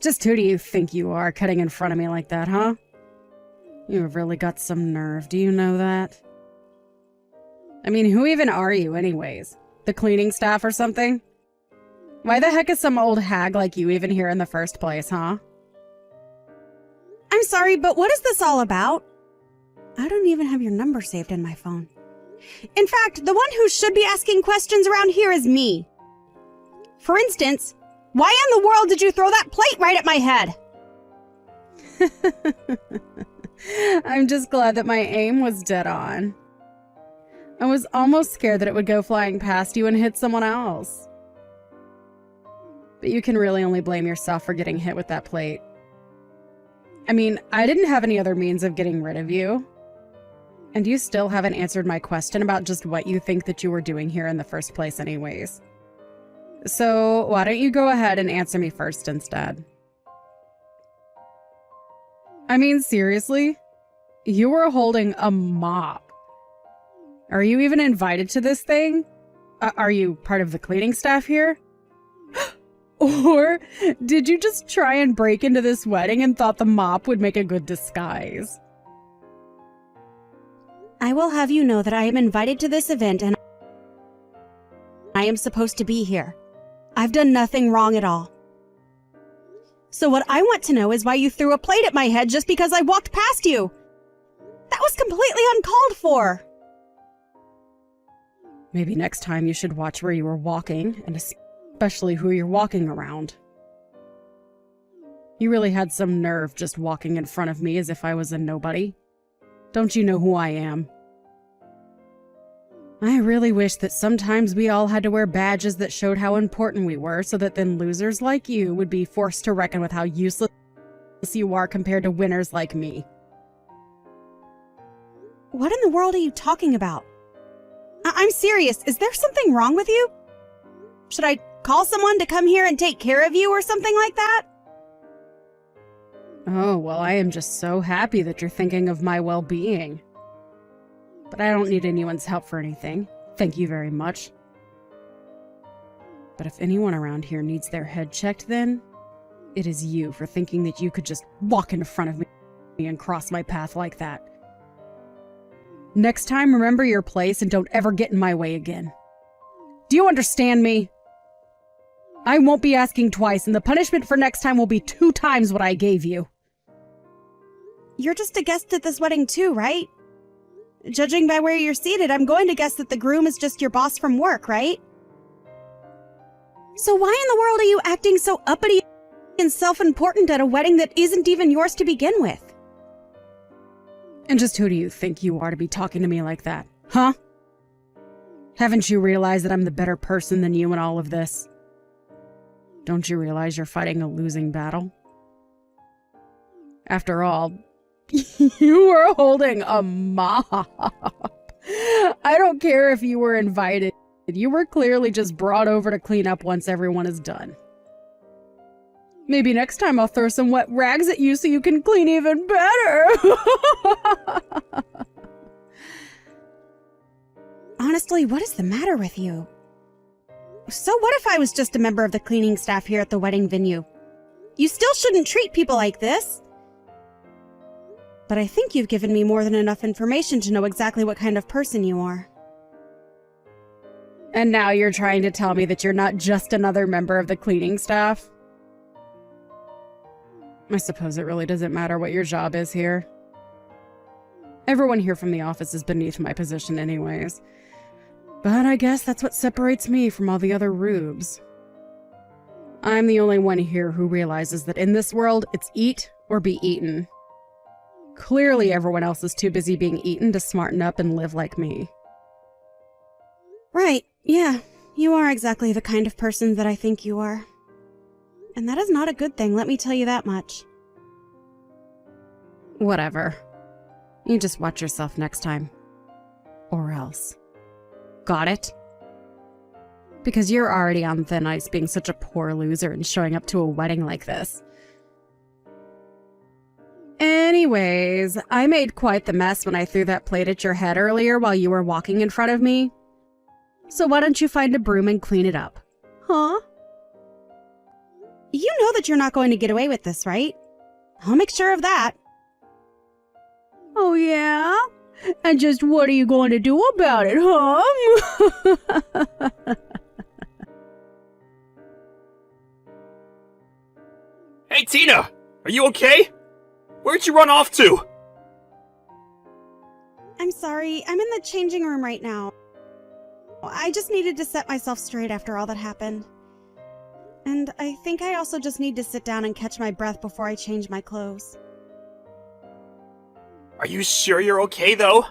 Just who do you think you are, cutting in front of me like that, huh? You have really got some nerve, do you know that? I mean, who even are you anyways? The cleaning staff or something? Why the heck is some old hag like you even here in the first place, huh? I'm sorry, but what is this all about? I don't even have your number saved in my phone. In fact, the one who should be asking questions around here is me. For instance, why in the world did you throw that plate right at my head? I'm just glad that my aim was dead on. I was almost scared that it would go flying past you and hit someone else. But you can really only blame yourself for getting hit with that plate. I mean, I didn't have any other means of getting rid of you. And you still haven't answered my question about just what you think that you were doing here in the first place anyways. So why don't you go ahead and answer me first instead? I mean, seriously? You were holding a mop. Are you even invited to this thing? Are you part of the cleaning staff here? Or did you just try and break into this wedding and thought the mop would make a good disguise? I will have you know that I am invited to this event and I am supposed to be here. I've done nothing wrong at all. So what I want to know is why you threw a plate at my head just because I walked past you. That was completely uncalled for. Maybe next time you should watch where you were walking, and especially who you're walking around. You really had some nerve just walking in front of me as if I was a nobody. Don't you know who I am? I really wish that sometimes we all had to wear badges that showed how important we were, so that then losers like you would be forced to reckon with how useless you are compared to winners like me. What in the world are you talking about? I'm serious. Is there something wrong with you? Should I call someone to come here and take care of you or something like that? Oh, well, I am just so happy that you're thinking of my well-being. But I don't need anyone's help for anything. Thank you very much. But if anyone around here needs their head checked, then it is you for thinking that you could just walk in front of me and cross my path like that. Next time, remember your place and don't ever get in my way again. Do you understand me? I won't be asking twice, and the punishment for next time will be 2 times what I gave you. You're just a guest at this wedding too, right? Judging by where you're seated, I'm going to guess that the groom is just your boss from work, right? So why in the world are you acting so uppity and self-important at a wedding that isn't even yours to begin with? And just who do you think you are to be talking to me like that, huh? Haven't you realized that I'm the better person than you in all of this? Don't you realize you're fighting a losing battle? After all, you were holding a mop. I don't care if you were invited. You were clearly just brought over to clean up once everyone is done. Maybe next time I'll throw some wet rags at you so you can clean even better. Honestly, what is the matter with you? So what if I was just a member of the cleaning staff here at the wedding venue? You still shouldn't treat people like this. But I think you've given me more than enough information to know exactly what kind of person you are. And now you're trying to tell me that you're not just another member of the cleaning staff? I suppose it really doesn't matter what your job is here. Everyone here from the office is beneath my position anyways. But I guess that's what separates me from all the other rubes. I'm the only one here who realizes that in this world, it's eat or be eaten. Clearly everyone else is too busy being eaten to smarten up and live like me. Right, yeah. You are exactly the kind of person that I think you are. And that is not a good thing, let me tell you that much. Whatever. You just watch yourself next time. Or else. Got it? Because you're already on thin ice being such a poor loser and showing up to a wedding like this. Anyways, I made quite the mess when I threw that plate at your head earlier while you were walking in front of me. So why don't you find a broom and clean it up? Huh? You know that you're not going to get away with this, right? I'll make sure of that. Oh, yeah? And just what are you going to do about it, huh? Hey, Tina! Are you okay? Where'd you run off to? I'm sorry, I'm in the changing room right now. I just needed to set myself straight after all that happened. And I think I also just need to sit down and catch my breath before I change my clothes. Are you sure you're okay, though?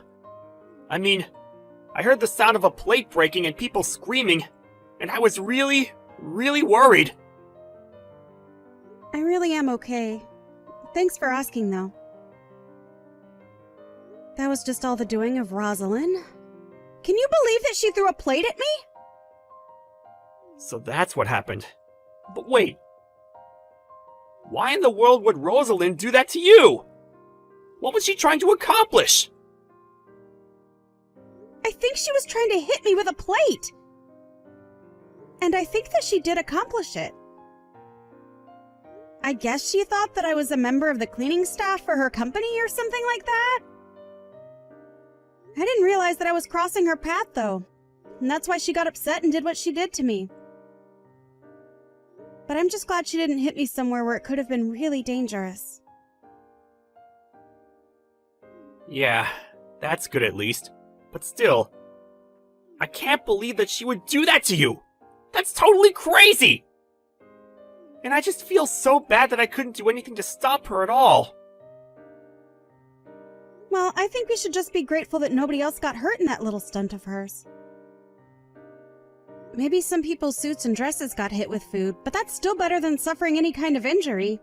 I mean, I heard the sound of a plate breaking and people screaming, and I was really, really worried. I really am okay. Thanks for asking, though. That was just all the doing of Rosalind. Can you believe that she threw a plate at me? So that's what happened. But wait. Why in the world would Rosalind do that to you? What was she trying to accomplish? I think she was trying to hit me with a plate. And I think that she did accomplish it. I guess she thought that I was a member of the cleaning staff for her company or something like that. I didn't realize that I was crossing her path, though. And that's why she got upset and did what she did to me. But I'm just glad she didn't hit me somewhere where it could have been really dangerous. Yeah, that's good at least. But still, I can't believe that she would do that to you! That's totally crazy! And I just feel so bad that I couldn't do anything to stop her at all. Well, I think we should just be grateful that nobody else got hurt in that little stunt of hers. Maybe some people's suits and dresses got hit with food, but that's still better than suffering any kind of injury.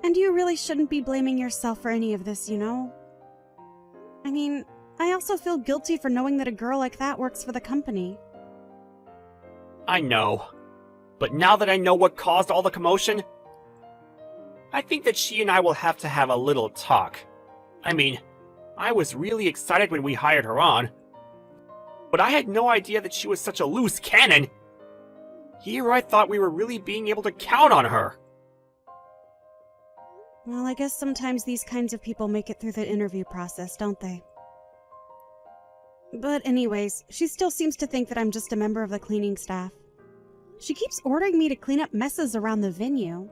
And you really shouldn't be blaming yourself for any of this, you know? I mean, I also feel guilty for knowing that a girl like that works for the company. I know. But now that I know what caused all the commotion, I think that she and I will have to have a little talk. I mean, I was really excited when we hired her on, but I had no idea that she was such a loose cannon. Here I thought we were really being able to count on her. Well, I guess sometimes these kinds of people make it through the interview process, don't they? But anyways, she still seems to think that I'm just a member of the cleaning staff. She keeps ordering me to clean up messes around the venue.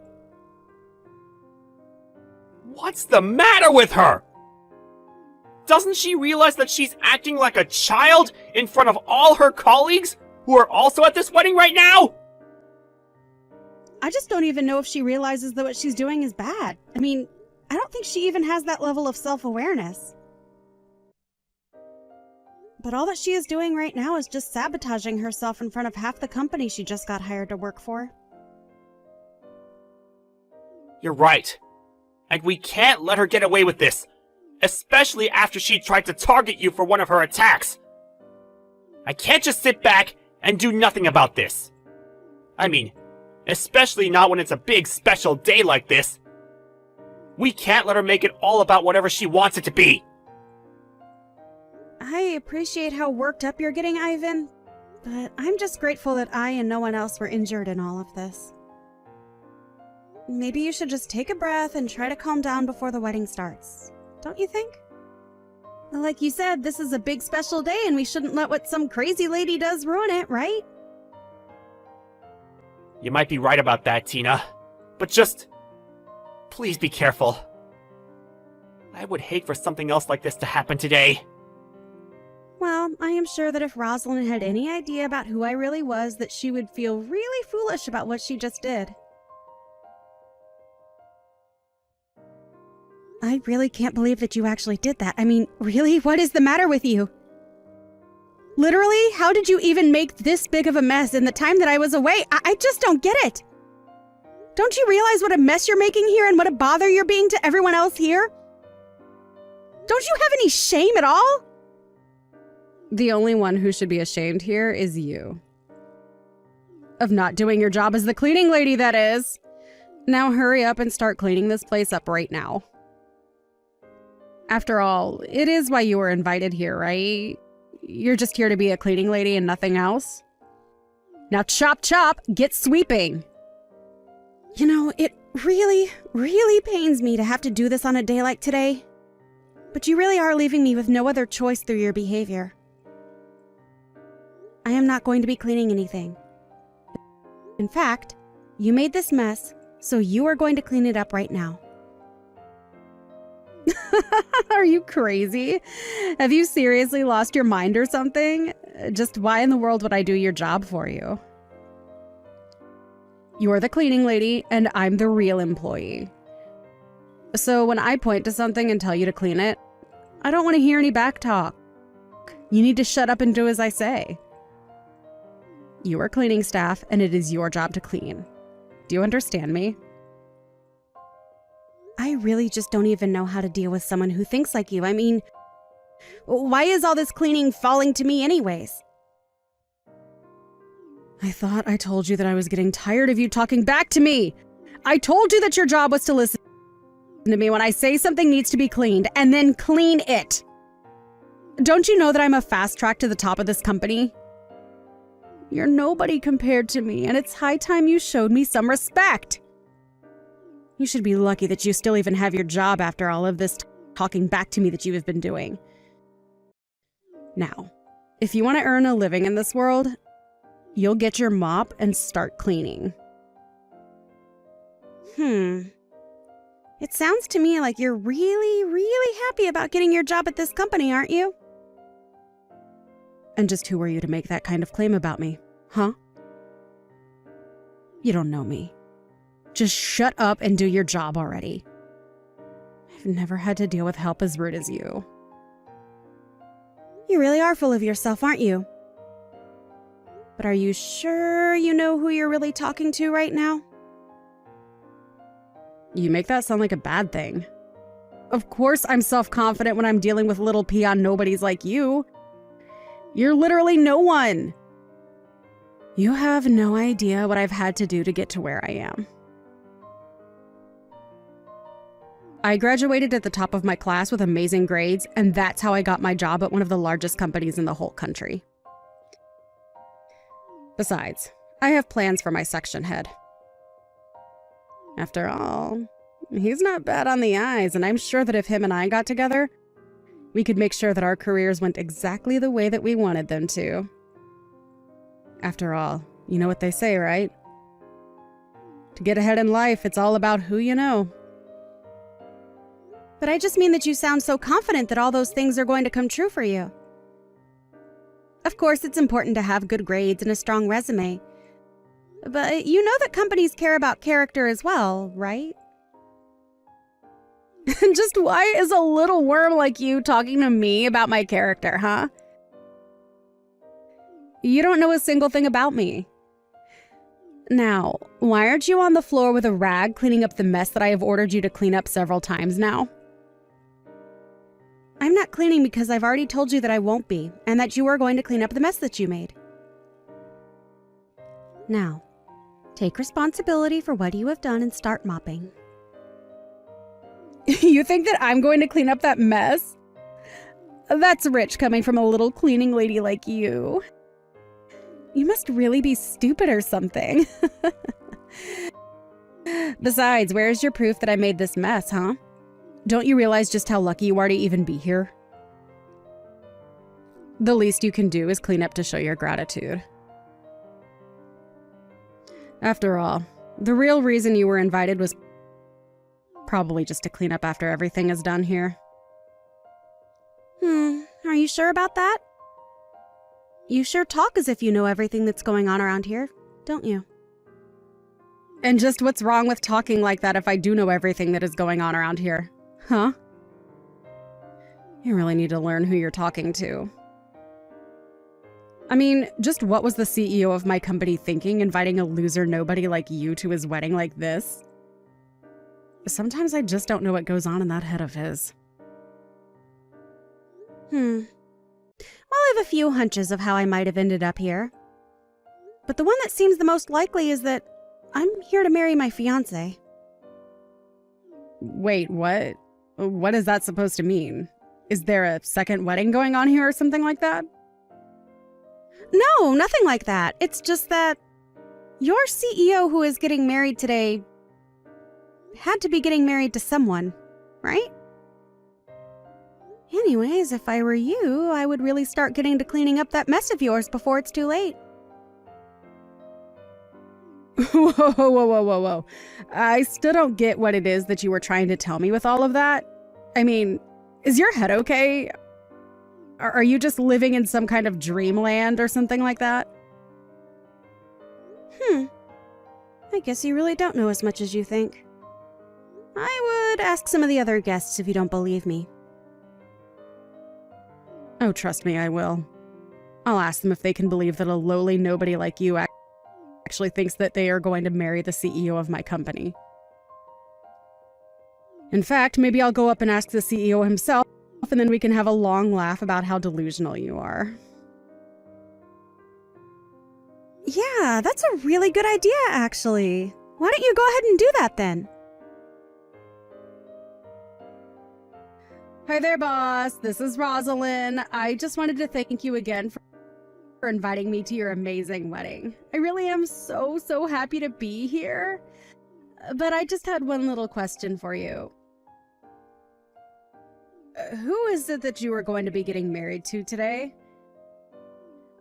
What's the matter with her? Doesn't she realize that she's acting like a child in front of all her colleagues who are also at this wedding right now? I just don't even know if she realizes that what she's doing is bad. I mean, I don't think she even has that level of self-awareness. But all that she is doing right now is just sabotaging herself in front of half the company she just got hired to work for. You're right. And we can't let her get away with this, especially after she tried to target you for one of her attacks. I can't just sit back and do nothing about this. I mean, especially not when it's a big special day like this. We can't let her make it all about whatever she wants it to be. I appreciate how worked up you're getting, Ivan, but I'm just grateful that I and no one else were injured in all of this. Maybe you should just take a breath and try to calm down before the wedding starts, don't you think? Like you said, this is a big special day and we shouldn't let what some crazy lady does ruin it, right? You might be right about that, Tina. But just... please be careful. I would hate for something else like this to happen today. Well, I am sure that if Rosalind had any idea about who I really was, that she would feel really foolish about what she just did. I really can't believe that you actually did that. I mean, really? What is the matter with you? Literally, how did you even make this big of a mess in the time that I was away? I just don't get it. Don't you realize what a mess you're making here and what a bother you're being to everyone else here? Don't you have any shame at all? The only one who should be ashamed here is you. Of not doing your job as the cleaning lady, that is. Now hurry up and start cleaning this place up right now. After all, it is why you were invited here, right? You're just here to be a cleaning lady and nothing else? Now chop chop, get sweeping. You know, it really, really pains me to have to do this on a day like today. But you really are leaving me with no other choice through your behavior. I am not going to be cleaning anything. In fact, you made this mess, so you are going to clean it up right now. Are you crazy? Have you seriously lost your mind or something? Just why in the world would I do your job for you? You're the cleaning lady, and I'm the real employee. So when I point to something and tell you to clean it, I don't want to hear any back talk. You need to shut up and do as I say. You are cleaning staff, and it is your job to clean. Do you understand me? I really just don't even know how to deal with someone who thinks like you. I mean, why is all this cleaning falling to me anyways? I thought I told you that I was getting tired of you talking back to me. I told you that your job was to listen to me when I say something needs to be cleaned, and then clean it. Don't you know that I'm a fast track to the top of this company? You're nobody compared to me, and it's high time you showed me some respect. You should be lucky that you still even have your job after all of this talking back to me that you have been doing. Now, if you want to earn a living in this world, you'll get your mop and start cleaning. It sounds to me like you're really, really happy about getting your job at this company, aren't you? And just who are you to make that kind of claim about me, huh? You don't know me. Just shut up and do your job already. I've never had to deal with help as rude as you. You really are full of yourself, aren't you? But are you sure you know who you're really talking to right now? You make that sound like a bad thing. Of course I'm self-confident when I'm dealing with little peon nobodies like you. You're literally no one. You have no idea what I've had to do to get to where I am. I graduated at the top of my class with amazing grades, and that's how I got my job at one of the largest companies in the whole country. Besides, I have plans for my section head. After all, he's not bad on the eyes, and I'm sure that if him and I got together, we could make sure that our careers went exactly the way that we wanted them to. After all, you know what they say, right? To get ahead in life, it's all about who you know. But I just mean that you sound so confident that all those things are going to come true for you. Of course, it's important to have good grades and a strong resume. But you know that companies care about character as well, right? Just why is a little worm like you talking to me about my character, huh? You don't know a single thing about me. Now, why aren't you on the floor with a rag cleaning up the mess that I have ordered you to clean up several times now? I'm not cleaning because I've already told you that I won't be, and that you are going to clean up the mess that you made. Now, take responsibility for what you have done and start mopping. You think that I'm going to clean up that mess? That's rich coming from a little cleaning lady like you. You must really be stupid or something. Besides, where's your proof that I made this mess, huh? Don't you realize just how lucky you are to even be here? The least you can do is clean up to show your gratitude. After all, the real reason you were invited was probably just to clean up after everything is done here. Are you sure about that? You sure talk as if you know everything that's going on around here, don't you? And just what's wrong with talking like that if I do know everything that is going on around here? Huh? You really need to learn who you're talking to. I mean, just what was the CEO of my company thinking, inviting a loser nobody like you to his wedding like this? Sometimes I just don't know what goes on in that head of his. Well, I have a few hunches of how I might have ended up here. But the one that seems the most likely is that I'm here to marry my fiancé. Wait, what? What is that supposed to mean? Is there a second wedding going on here or something like that? No, nothing like that. It's just that your CEO who is getting married today had to be getting married to someone, right? Anyways, if I were you, I would really start getting to cleaning up that mess of yours before it's too late. Whoa, whoa, whoa, whoa, whoa. I still don't get what it is that you were trying to tell me with all of that. I mean, is your head okay? Are you just living in some kind of dreamland or something like that? I guess you really don't know as much as you think. I would ask some of the other guests if you don't believe me. Oh, trust me, I will. I'll ask them if they can believe that a lowly nobody like you actually thinks that they are going to marry the CEO of my company. In fact, maybe I'll go up and ask the CEO himself, and then we can have a long laugh about how delusional you are. Yeah, that's a really good idea, actually. Why don't you go ahead and do that then? Hi there, boss. This is Rosalind. I just wanted to thank you again for inviting me to your amazing wedding. I really am so happy to be here. But I just had one little question for you. Who is it that you are going to be getting married to today?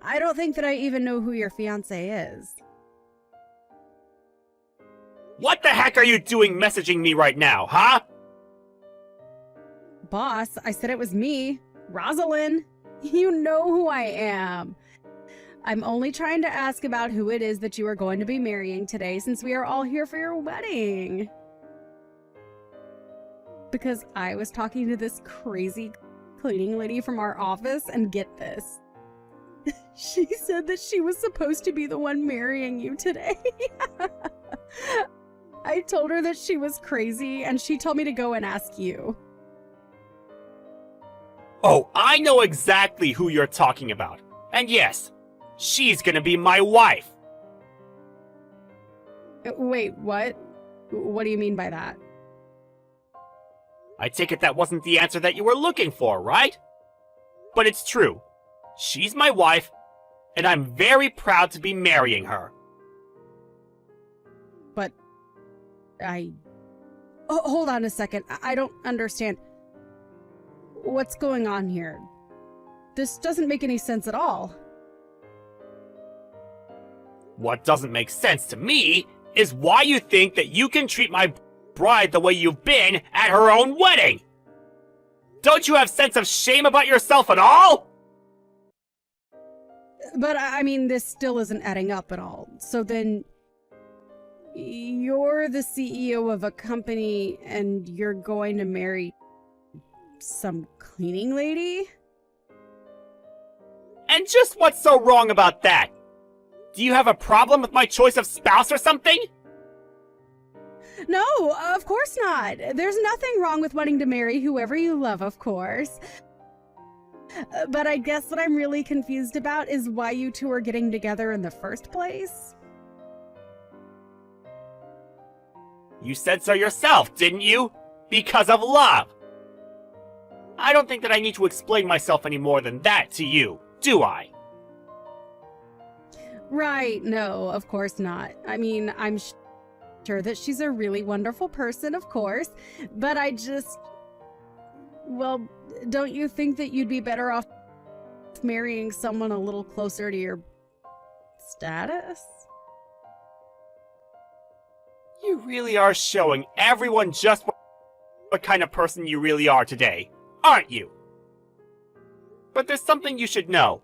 I don't think that I even know who your fiancé is. What the heck are you doing messaging me right now, huh? Boss, I said it was me, Rosalind. You know who I am. I'm only trying to ask about who it is that you are going to be marrying today, since we are all here for your wedding. Because I was talking to this crazy cleaning lady from our office, and get this. She said that she was supposed to be the one marrying you today. I told her that she was crazy, and she told me to go and ask you. Oh, I know exactly who you're talking about. And yes, she's gonna be my wife. Wait, what? What do you mean by that? I take it that wasn't the answer that you were looking for, right? But it's true. She's my wife, and I'm very proud to be marrying her. But oh, hold on a second. I don't understand. What's going on here? This doesn't make any sense at all. What doesn't make sense to me is why you think that you can treat my bride the way you've been at her own wedding. Don't you have sense of shame about yourself at all? But I mean, this still isn't adding up at all. So then, you're the CEO of a company and you're going to marry some cleaning lady? And just what's so wrong about that? Do you have a problem with my choice of spouse or something? No, of course not. There's nothing wrong with wanting to marry whoever you love, of course. But I guess what I'm really confused about is why you two are getting together in the first place. You said so yourself, didn't you? Because of love. I don't think that I need to explain myself any more than that to you, do I? Right, no, of course not. I mean, I'm sure that she's a really wonderful person, of course, but I just... Well, don't you think that you'd be better off marrying someone a little closer to your status? You really are showing everyone just what kind of person you really are today, aren't you? But there's something you should know.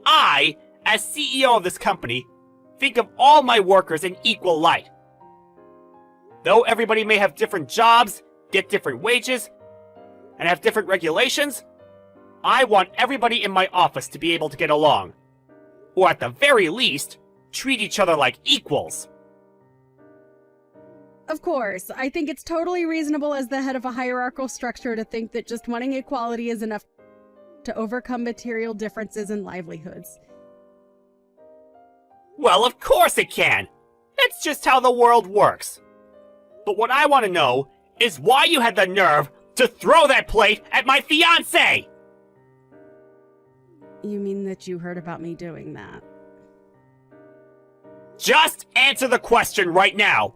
I, as CEO of this company, think of all my workers in equal light. Though everybody may have different jobs, get different wages, and have different regulations, I want everybody in my office to be able to get along. Or at the very least, treat each other like equals. Of course, I think it's totally reasonable as the head of a hierarchical structure to think that just wanting equality is enough to overcome material differences in livelihoods. Well, of course it can! That's just how the world works. But what I want to know is why you had the nerve to throw that plate at my fiancé! You mean that you heard about me doing that? Just answer the question right now!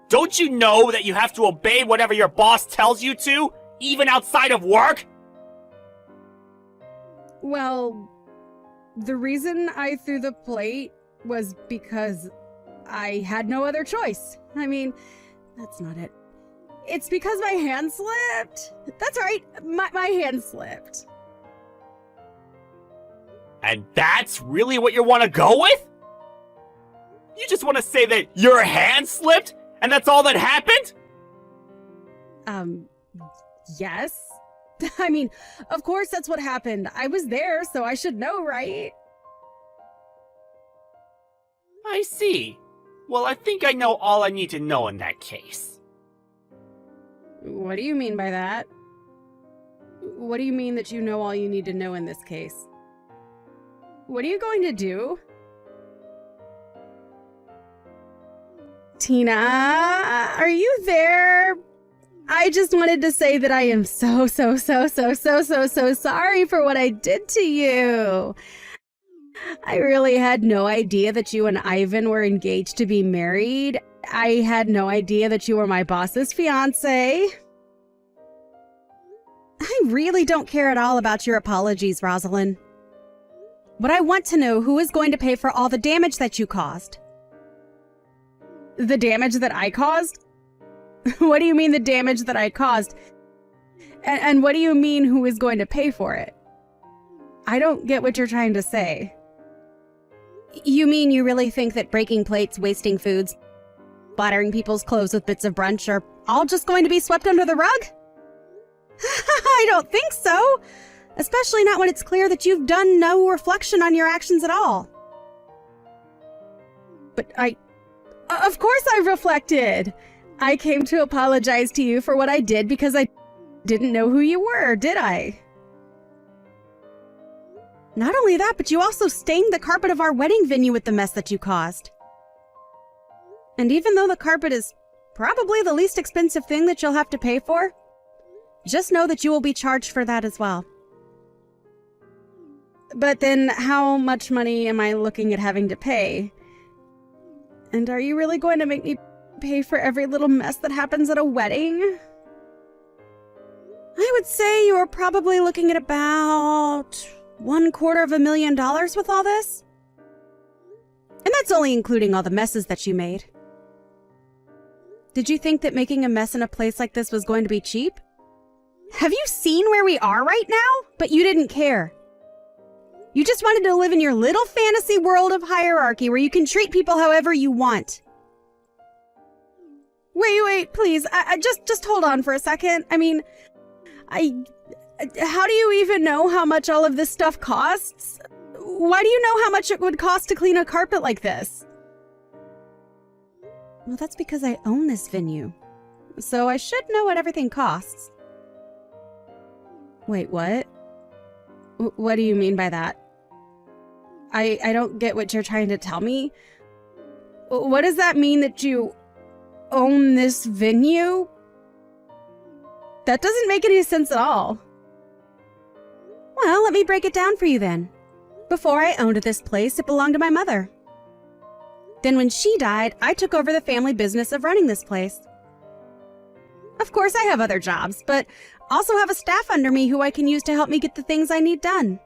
Don't you know that you have to obey whatever your boss tells you to, even outside of work? Well, the reason I threw the plate was because I had no other choice. I mean, that's not it. It's because my hand slipped. That's right, my hand slipped. And that's really what you want to go with? You just want to say that your hand slipped, and that's all that happened? Yes. I mean, of course that's what happened. I was there, so I should know, right? I see. Well, I think I know all I need to know in that case. What do you mean by that? What do you mean that you know all you need to know in this case? What are you going to do? Tina, are you there? I just wanted to say that I am so sorry for what I did to you. I really had no idea that you and Ivan were engaged to be married. I had no idea that you were my boss's fiancé. I really don't care at all about your apologies, Rosalind. But I want to know who is going to pay for all the damage that you caused. The damage that I caused? What do you mean the damage that I caused? And what do you mean who is going to pay for it? I don't get what you're trying to say. You mean you really think that breaking plates, wasting foods, splattering people's clothes with bits of brunch are all just going to be swept under the rug? I don't think so. Especially not when it's clear that you've done no reflection on your actions at all. But of course I reflected. I came to apologize to you for what I did because I didn't know who you were, did I? Not only that, but you also stained the carpet of our wedding venue with the mess that you caused. And even though the carpet is probably the least expensive thing that you'll have to pay for, just know that you will be charged for that as well. But then how much money am I looking at having to pay? And are you really going to make me pay for every little mess that happens at a wedding? I would say you are probably looking at about $250,000 with all this. And that's only including all the messes that you made. Did you think that making a mess in a place like this was going to be cheap? Have you seen where we are right now? But you didn't care. You just wanted to live in your little fantasy world of hierarchy where you can treat people however you want. Wait, please. I just hold on for a second. I mean, how do you even know how much all of this stuff costs? Why do you know how much it would cost to clean a carpet like this? Well, that's because I own this venue. So I should know what everything costs. Wait, what? What do you mean by that? I don't get what you're trying to tell me. What does that mean that you own this venue? That doesn't make any sense at all. Well, let me break it down for you then. Before I owned this place, it belonged to my mother. Then when she died, I took over the family business of running this place. Of course, I have other jobs, but also have a staff under me who I can use to help me get the things I need done.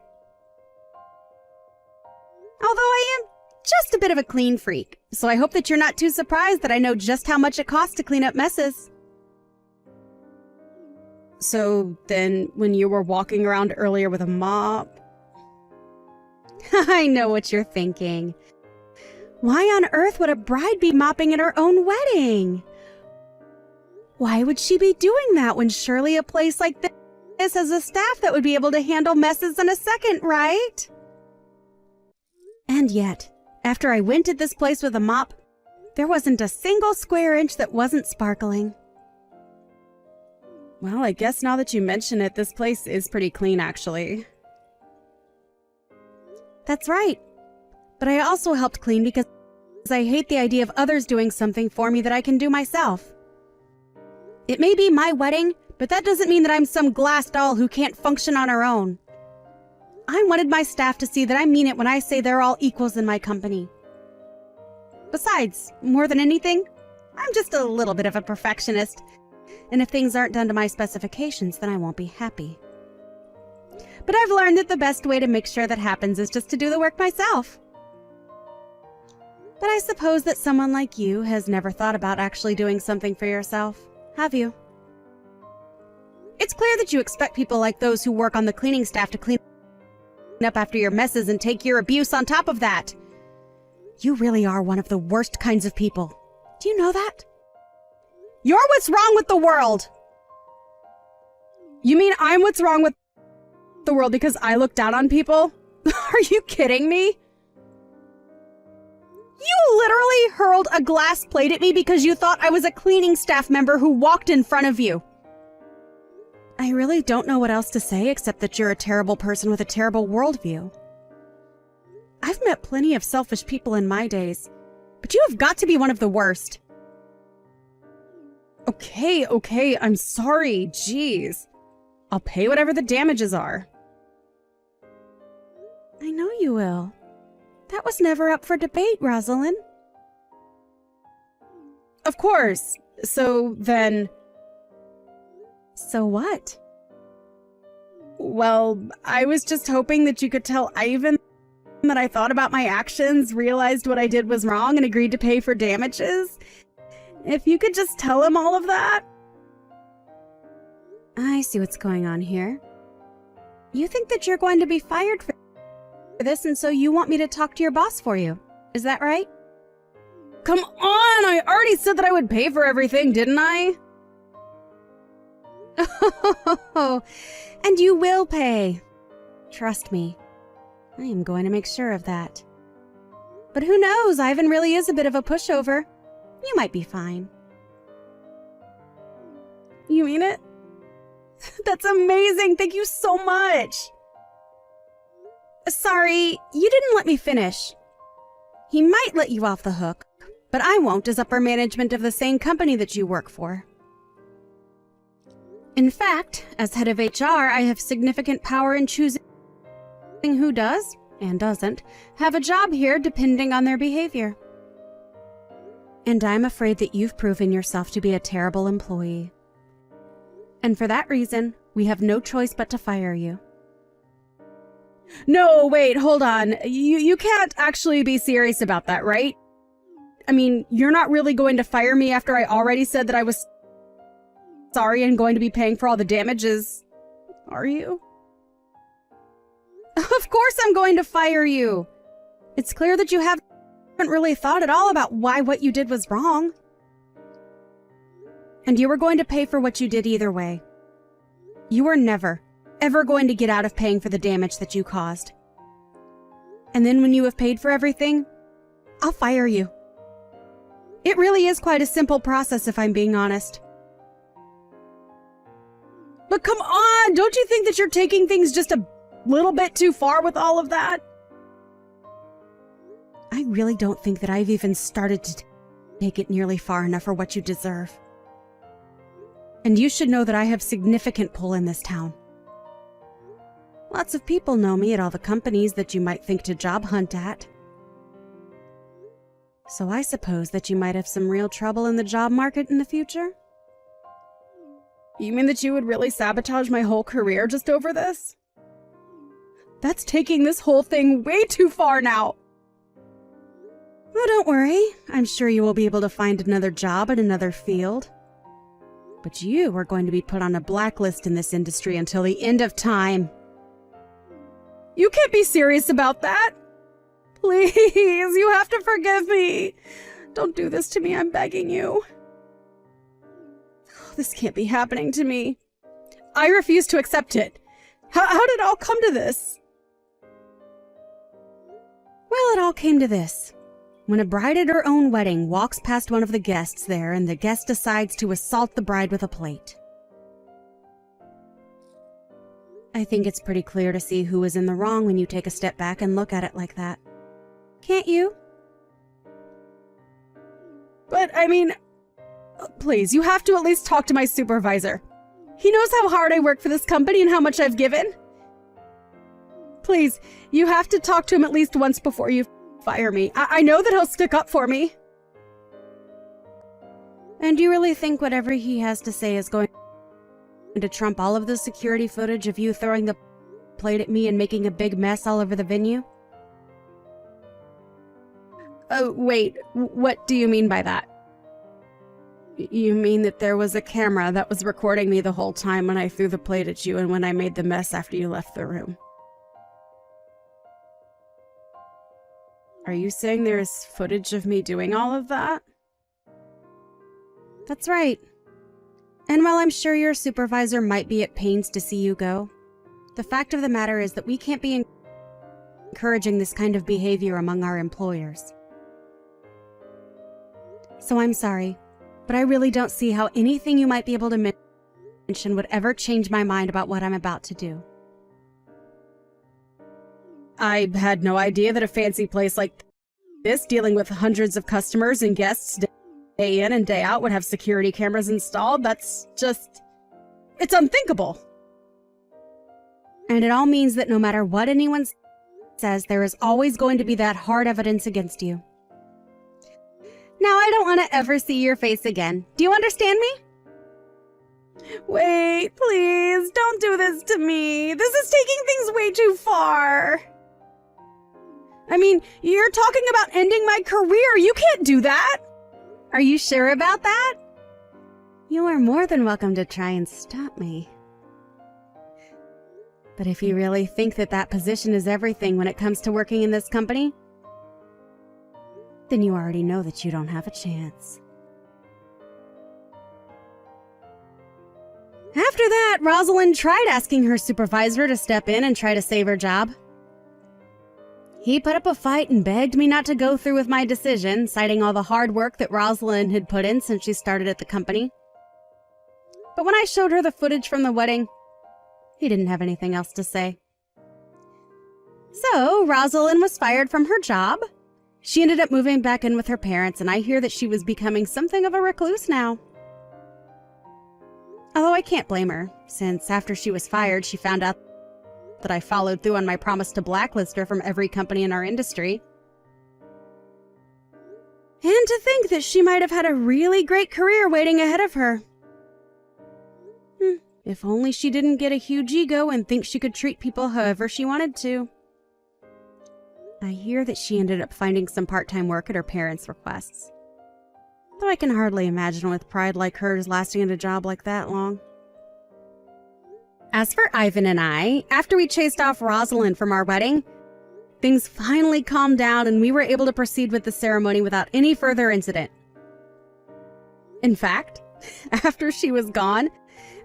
Although I am just a bit of a clean freak, so I hope that you're not too surprised that I know just how much it costs to clean up messes. So then, when you were walking around earlier with a mop... I know what you're thinking. Why on earth would a bride be mopping at her own wedding? Why would she be doing that when surely a place like this has a staff that would be able to handle messes in a second, right? And yet, after I went at this place with a mop, there wasn't a single square inch that wasn't sparkling. Well, I guess now that you mention it, this place is pretty clean, actually. That's right. But I also helped clean because I hate the idea of others doing something for me that I can do myself. It may be my wedding, but that doesn't mean that I'm some glass doll who can't function on her own. I wanted my staff to see that I mean it when I say they're all equals in my company. Besides, more than anything, I'm just a little bit of a perfectionist, and if things aren't done to my specifications, then I won't be happy. But I've learned that the best way to make sure that happens is just to do the work myself. But I suppose that someone like you has never thought about actually doing something for yourself, have you? It's clear that you expect people like those who work on the cleaning staff to clean up after your messes and take your abuse on top of that. You really are one of the worst kinds of people. Do you know that? You're what's wrong with the world! You mean I'm what's wrong with the world because I look down on people? Are you kidding me? You literally hurled a glass plate at me because you thought I was a cleaning staff member who walked in front of you. I really don't know what else to say except that you're a terrible person with a terrible worldview. I've met plenty of selfish people in my days, but you have got to be one of the worst. Okay, I'm sorry, jeez. I'll pay whatever the damages are. I know you will. That was never up for debate, Rosalind. Of course. So then... So what? Well, I was just hoping that you could tell Ivan that I thought about my actions, realized what I did was wrong, and agreed to pay for damages. If you could just tell him all of that. I see what's going on here. You think that you're going to be fired for this, and so you want me to talk to your boss for you. Is that right? Come on! I already said that I would pay for everything, didn't I? Oh, and you will pay. Trust me. I am going to make sure of that. But who knows? Ivan really is a bit of a pushover. You might be fine. You mean it? That's amazing! Thank you so much! Sorry, you didn't let me finish. He might let you off the hook, but I won't as upper management of the same company that you work for. In fact, as head of HR, I have significant power in choosing who does, and doesn't, have a job here depending on their behavior. And I'm afraid that you've proven yourself to be a terrible employee. And for that reason, we have no choice but to fire you. No, wait, hold on. You can't actually be serious about that, right? I mean, you're not really going to fire me after I already said that I was sorry and going to be paying for all the damages, are you? Of course I'm going to fire you. It's clear that you haven't really thought at all about why what you did was wrong. And you were going to pay for what you did either way. You were never, ever going to get out of paying for the damage that you caused. And then when you have paid for everything, I'll fire you. It really is quite a simple process if I'm being honest. But come on, don't you think that you're taking things just a little bit too far with all of that? I really don't think that I've even started to take it nearly far enough for what you deserve. And you should know that I have significant pull in this town. Lots of people know me at all the companies that you might think to job hunt at. So I suppose that you might have some real trouble in the job market in the future? You mean that you would really sabotage my whole career just over this? That's taking this whole thing way too far now. Oh, don't worry. I'm sure you will be able to find another job in another field. But you are going to be put on a blacklist in this industry until the end of time. You can't be serious about that. Please, you have to forgive me. Don't do this to me, I'm begging you. This can't be happening to me. I refuse to accept it. How did it all come to this? Well, it all came to this. When a bride at her own wedding walks past one of the guests there and the guest decides to assault the bride with a plate. I think it's pretty clear to see who is in the wrong when you take a step back and look at it like that. Can't you? But, I mean, please, you have to at least talk to my supervisor. He knows how hard I work for this company and how much I've given. Please, you have to talk to him at least once before you fire me. I know that he'll stick up for me. And you really think whatever he has to say is going to trump all of the security footage of you throwing the plate at me and making a big mess all over the venue? Oh, wait, what do you mean by that? You mean that there was a camera that was recording me the whole time when I threw the plate at you and when I made the mess after you left the room? Are you saying there is footage of me doing all of that? That's right. And while I'm sure your supervisor might be at pains to see you go, the fact of the matter is that we can't be encouraging this kind of behavior among our employers. So I'm sorry, but I really don't see how anything you might be able to mention would ever change my mind about what I'm about to do. I had no idea that a fancy place like this, dealing with hundreds of customers and guests day in and day out, would have security cameras installed. That's just... it's unthinkable. And it all means that no matter what anyone says, there is always going to be that hard evidence against you. Now, I don't want to ever see your face again. Do you understand me? Wait, please, don't do this to me. This is taking things way too far. I mean, you're talking about ending my career. You can't do that. Are you sure about that? You are more than welcome to try and stop me. But if you really think that that position is everything when it comes to working in this company, then you already know that you don't have a chance. After that, Rosalind tried asking her supervisor to step in and try to save her job. He put up a fight and begged me not to go through with my decision, citing all the hard work that Rosalind had put in since she started at the company. But when I showed her the footage from the wedding, he didn't have anything else to say. So, Rosalind was fired from her job. She ended up moving back in with her parents, and I hear that she was becoming something of a recluse now. Although I can't blame her, since after she was fired, she found out that I followed through on my promise to blacklist her from every company in our industry. And to think that she might have had a really great career waiting ahead of her. If only she didn't get a huge ego and think she could treat people however she wanted to. I hear that she ended up finding some part-time work at her parents' requests. Though I can hardly imagine with pride like hers lasting in a job like that long. As for Ivan and I, after we chased off Rosalind from our wedding, things finally calmed down and we were able to proceed with the ceremony without any further incident. In fact, after she was gone,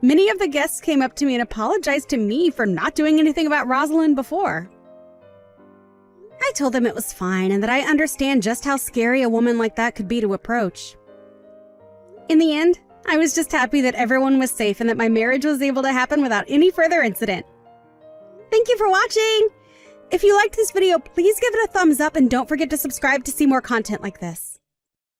many of the guests came up to me and apologized to me for not doing anything about Rosalind before. I told them it was fine and that I understand just how scary a woman like that could be to approach. In the end, I was just happy that everyone was safe and that my marriage was able to happen without any further incident. Thank you for watching! If you liked this video, please give it a thumbs up and don't forget to subscribe to see more content like this.